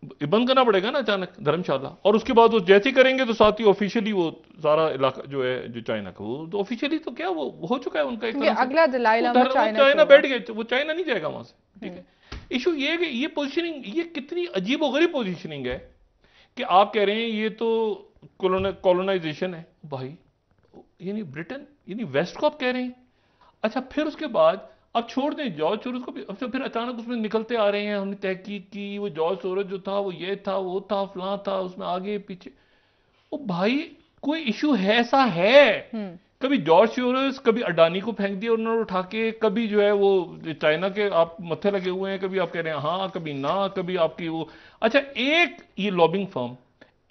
ये बंद करना पड़ेगा ना अचानक धर्मशाला, और उसके बाद वो जैसे ही करेंगे तो साथ ही ऑफिशियली वो सारा इलाका जो है जो चाइना का, वो तो ऑफिशियली तो क्या वो हो चुका है उनका एक तरह से। अगला दलाई लामा चाइना बैठ गए, वो चाइना नहीं जाएगा वहां से, ठीक है। इशू ये है कि ये पोजीशनिंग, ये कितनी अजीब और गरीब पोजीशनिंग है कि आप कह रहे हैं ये तो कॉलोनाइजेशन है भाई, यानी ब्रिटेन यानी वेस्ट को आप कह रहे हैं। अच्छा, फिर उसके बाद अब छोड़ दें जॉर्ज सोरोस को भी, अब तो फिर अचानक उसमें निकलते आ रहे हैं, हमने तहकीक की, वो जॉर्ज सोरोस जो था वो ये था वो था फलां था, उसमें आगे पीछे। ओ भाई, कोई इशू है ऐसा है? कभी जॉर्ज सोरोस, कभी अडानी को फेंक दिया उन्होंने उठा के, कभी जो है वो चाइना के आप मत्थे लगे हुए हैं, कभी आप कह रहे हैं हाँ कभी ना, कभी आपकी वो। अच्छा, एक ये लॉबिंग फर्म,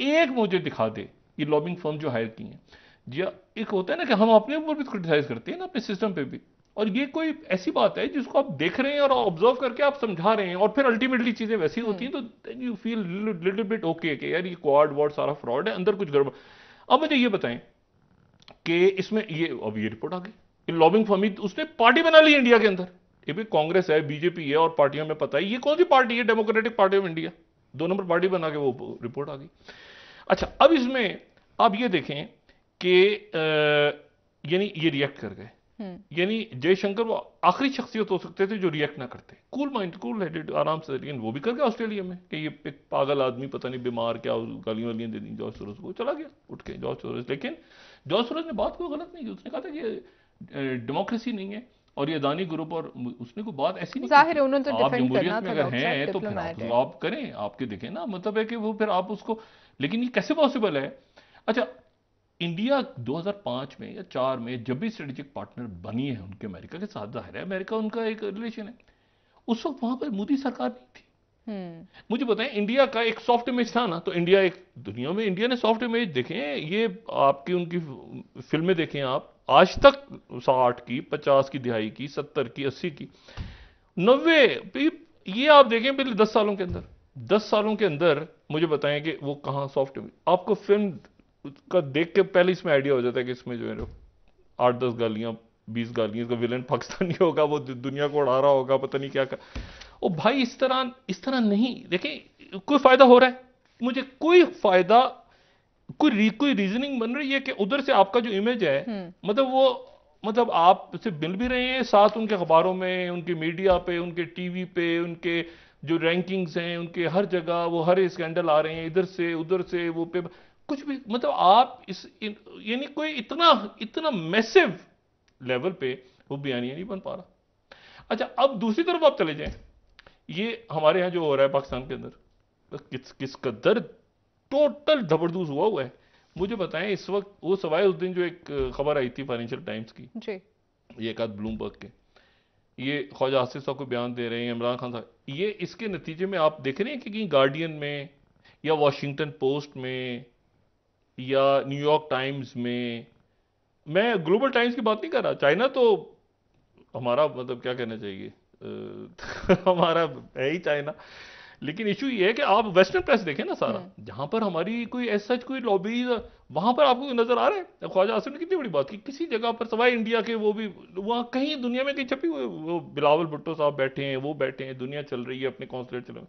एक मुझे दिखा दे ये लॉबिंग फर्म जो हायर की है जी। एक होता है ना कि हम अपने ऊपर भी क्रिटिसाइज करते हैं ना, अपने सिस्टम पे भी, और ये कोई ऐसी बात है जिसको आप देख रहे हैं और ऑब्जर्व करके आप समझा रहे हैं, और फिर अल्टीमेटली चीजें वैसी होती हैं, तो you feel little bit okay कि यार ये क्वाड वॉड सारा फ्रॉड है, अंदर कुछ गड़बड़। अब मुझे ये बताएं कि इसमें ये अब ये रिपोर्ट आ गई, लॉबिंग फर्म ही उसने पार्टी बना ली इंडिया के अंदर। ये भी कांग्रेस है, बीजेपी है, और पार्टियों में पता है ये कौन सी पार्टी है, democratic party of India, 2 number party बना के वो रिपोर्ट आ गई। अच्छा, अब इसमें आप ये देखें कि यानी ये रिएक्ट कर गए, यानी जयशंकर वो आखिरी शख्सियत हो सकते थे जो रिएक्ट ना करते, कूल माइंड, कूल हेडेड, आराम से, लेकिन वो भी कर गया ऑस्ट्रेलिया में कि ये एक पागल आदमी पता नहीं बीमार क्या, गालियां वालियां दे दी जॉर्ज सोरोस को, चला गया उठ के जॉर्ज सोरोस। लेकिन जॉर्ज सोरोस ने बात कोई गलत नहीं की, उसने कहा था कि डेमोक्रेसी नहीं है और ये अदानी ग्रुप, और उसने कोई बात ऐसी नहीं जाहिर है की। उन्होंने तो आप डिफेंड जमहूरियत करना में था, अगर डॉक्टर हैं साहब तो फिर डिप्लोमेट है। आप करें, आपके देखें ना, मतलब है कि वो फिर आप उसको, लेकिन ये कैसे पॉसिबल है? अच्छा, इंडिया 2005 में या 4 में जब भी स्ट्रेटेजिक पार्टनर बनी है उनके अमेरिका के साथ, जाहिर है अमेरिका उनका एक रिलेशन है, उस वक्त वहां पर मोदी सरकार नहीं थी। मुझे बताएं, इंडिया का एक सॉफ्ट इमेज था ना, तो इंडिया एक दुनिया में, इंडिया ने सॉफ्ट इमेज देखें, ये आपकी उनकी फिल्में देखें आप आज तक, 60 की, 50 की दिहाई की, 70 की, 80 की, 90, ये आप देखें पिछले 10 सालों के अंदर, 10 सालों के अंदर मुझे बताएं कि वो कहां सॉफ्ट इमेज। आपको फिल्म का देख के पहले इसमें आइडिया हो जाता है कि इसमें जो है 8-10 गालियां 20 गालियों का विलन पाकिस्तानी होगा, वो दुनिया को उड़ा रहा होगा, पता नहीं क्या कर। ओ भाई इस तरह नहीं, देखें कोई फायदा हो रहा है, मुझे कोई फायदा, कोई रीजनिंग बन रही है कि उधर से आपका जो इमेज है, मतलब आप से मिल भी रहे हैं साथ उनके अखबारों में, उनके मीडिया पे, उनके टीवी पे, उनके जो रैंकिंग्स हैं उनके हर जगह, वो हर स्कैंडल आ रहे हैं इधर से उधर से, वो पे कुछ भी, मतलब आप यानी कोई इतना मैसिव लेवल पे वो बयानिया नहीं बन पा रहा। अच्छा अब दूसरी तरफ आप चले जाएं, ये हमारे यहाँ जो हो रहा है पाकिस्तान के अंदर, किस कदर टोटल जबरदस्त हुआ है। मुझे बताएं इस वक्त, वो सवाए उस दिन जो एक खबर आई थी फाइनेंशियल टाइम्स की जी, ये एक आध ब्लूमबर्ग के, ये ख्वाजा आसिफ साहब को बयान दे रहे हैं, इमरान खान साहब, ये इसके नतीजे में आप देख रहे हैं कि कहीं गार्डियन में या वॉशिंगटन पोस्ट में या न्यूयॉर्क टाइम्स में, मैं ग्लोबल टाइम्स की बात नहीं कर रहा, चाइना तो हमारा मतलब क्या कहना चाहिए हमारा है ही चाइना, लेकिन इशू ये है कि आप वेस्टर्न प्रेस देखें ना सारा, जहां पर हमारी कोई ऐसा कोई लॉबी, वहां पर आपको नजर आ रहा है ख्वाजा आसिफ ने कितनी बड़ी बात की, किसी जगह पर सवाए इंडिया के, वो भी वहां कहीं दुनिया में कहीं छपी हुई, वो बिलावल भुट्टो साहब बैठे हैं, वो बैठे हैं, दुनिया चल रही है, अपने कॉन्सुलेट चल रहे हैं,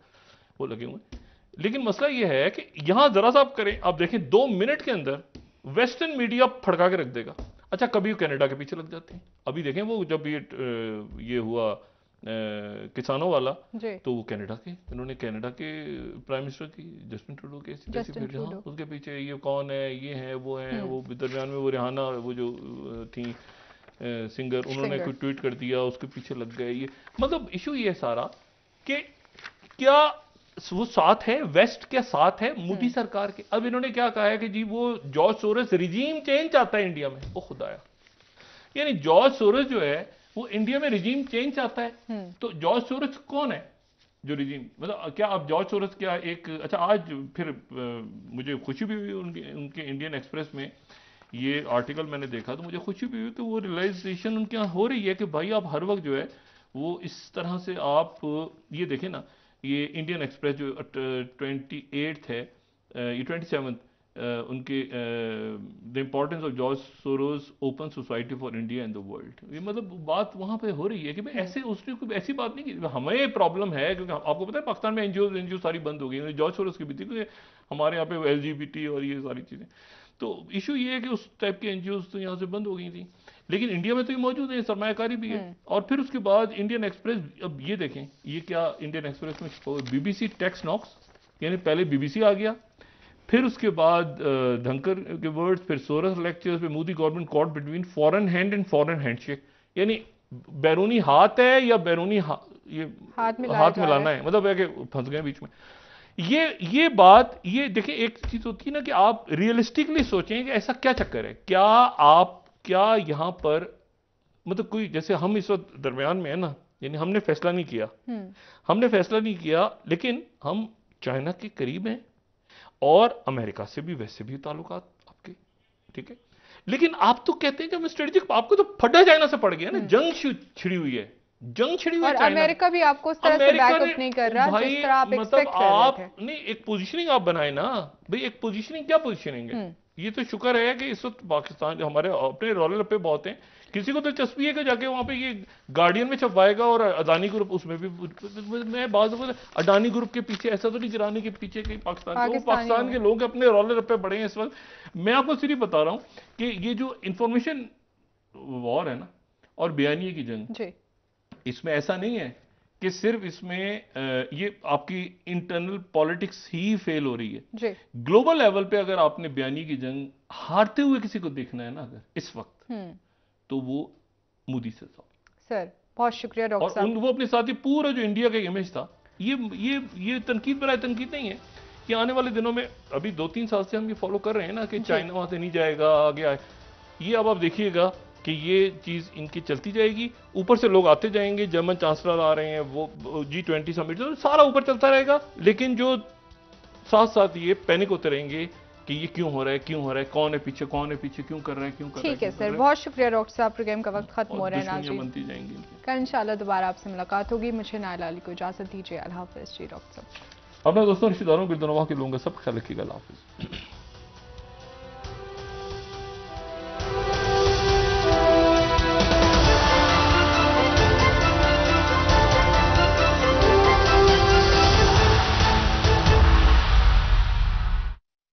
वो लगे हुए हैं। लेकिन मसला ये है कि यहां जरा सा आप करें, आप देखें 2 मिनट के अंदर वेस्टर्न मीडिया फड़का के रख देगा। अच्छा कभी कनाडा के पीछे लग जाते हैं, अभी देखें वो जब ये हुआ किसानों वाला, तो वो कनाडा के, इन्होंने कनाडा के प्राइम मिनिस्टर की जस्टिन ट्रूडो के उसके पीछे ये कौन है, ये है, वो है, वो दरमियान में वो रिहाना, वो जो थी सिंगर, उन्होंने कोई ट्वीट कर दिया, उसके पीछे लग गए। ये मतलब इशू ये सारा कि क्या वो साथ है, वेस्ट के साथ है मोदी सरकार के। अब इन्होंने क्या कहा है कि जी वो जॉर्ज सोरोस रिजीम चेंज चाहता है इंडिया में, वो खुदाया, यानी जॉर्ज सोरोस जो है वो इंडिया में रिजीम चेंज चाहता है। तो जॉर्ज सोरोस कौन है जो रिजीम, मतलब क्या आप जॉर्ज सोरोस क्या एक, अच्छा आज फिर मुझे खुशी भी हुई उनके इंडियन एक्सप्रेस में ये आर्टिकल मैंने देखा, तो मुझे खुशी भी हुई कि वो रियलाइजेशन उनके यहाँ हो रही है कि भाई आप हर वक्त जो है वो इस तरह से आप ये देखें ना, ये इंडियन एक्सप्रेस जो 28 है, ये 27 उनके the importance of George Soros open society for India and the world, ये मतलब बात वहां पे हो रही है कि भाई ऐसे उसने कोई ऐसी बात नहीं की, हमें प्रॉब्लम है क्योंकि आपको पता है पाकिस्तान में एनजीओ सारी बंद हो गई, जॉर्ज सोरोस की भी थी, क्योंकि हमारे यहाँ पे LGBT और ये सारी चीजें, तो इशू ये है कि उस टाइप के एनजीओ तो यहाँ से बंद हो गई थी, लेकिन इंडिया में तो ये मौजूद है, सरमायाकारी भी है। और फिर उसके बाद इंडियन एक्सप्रेस, अब ये देखें ये क्या इंडियन एक्सप्रेस में बीबीसी टेक्स्ट नॉक्स, यानी पहले बीबीसी आ गया, फिर उसके बाद धनकर के वर्ड्स, फिर सोरस लेक्चर्स पे Modi government caught between foreign hand and foreign handshake, यानी बैरूनी हाथ है या बैरूनी ये हाथ मिलाना है, मतलब है कि फंस गए बीच में। ये बात, ये देखिए एक चीज होती है ना कि आप रियलिस्टिकली सोचें कि ऐसा क्या चक्कर है, क्या यहां पर मतलब कोई, जैसे हम इस वक्त दरमियान में है ना, यानी हमने फैसला नहीं किया, लेकिन हम चाइना के करीब हैं और अमेरिका से भी वैसे भी ताल्लुकात आपके, ठीक है, लेकिन आप तो कहते हैं कि हम स्ट्रेटेजिक, आपको तो फटा चाइना से पड़ गया ना, जंग छिड़ी हुई है और अमेरिका भी आपको उस तरह से बैकअप नहीं कर रहा जिस तरह आप एक्सपेक्ट कर रहे थे। नहीं, एक पोजीशनिंग आप बनाए ना भाई, एक पोजीशनिंग, क्या पोजीशनिंग है, ये तो शुक्र है कि इस वक्त पाकिस्तान हमारे अपने रौले रप्पे बहुत हैं, किसी को तो दिलचस्पी है कि जाके वहां पे ये गार्डियन में छपवाएगा और अडानी ग्रुप उसमें भी, मैं बात अडानी ग्रुप के पीछे ऐसा तो नहीं, गिराने के पीछे कहीं पाकिस्तान के लोग अपने रौले रप्पे बड़े हैं इस वक्त। मैं आपको सिर्फ बता रहा हूं कि ये जो इंफॉर्मेशन वॉर है ना और बयानिए की जंग, इसमें ऐसा नहीं है कि सिर्फ इसमें ये आपकी इंटरनल पॉलिटिक्स ही फेल हो रही है, ग्लोबल लेवल पे अगर आपने बयानी की जंग हारते हुए किसी को देखना है ना अगर इस वक्त, तो वो मोदी से सर बहुत शुक्रिया डॉक्टर साहब। और वो अपने साथ ही पूरा जो इंडिया का इमेज था, ये तनकीद पर तनकीद नहीं है कि आने वाले दिनों में, अभी 2-3 साल से हम ये फॉलो कर रहे हैं ना कि चाइना वहां से नहीं जाएगा, आगे आए, ये अब आप देखिएगा कि ये चीज इनकी चलती जाएगी, ऊपर से लोग आते जाएंगे, जर्मन चांसलर आ रहे हैं, वो G20 समिट, तो सारा ऊपर चलता रहेगा, लेकिन जो साथ साथ ये पैनिक होते रहेंगे कि ये क्यों हो रहा है, कौन है पीछे, क्यों कर रहा है। ठीक है सर, बहुत शुक्रिया डॉक्टर साहब, प्रोग्राम का वक्त खत्म हो रहा है नाज़रीन, बनती जाएंगी, कल इंशाल्लाह दोबारा आपसे मुलाकात होगी। मुझे नायला अली को इजाजत दीजिए, अल्लाह हाफिज़ जी डॉक्टर साहब। अपने दोस्तों, रिश्तेदारों, गिरदनवाह के लोगों का सब ख्याल रखिएगा, अल्लाह हाफिज़।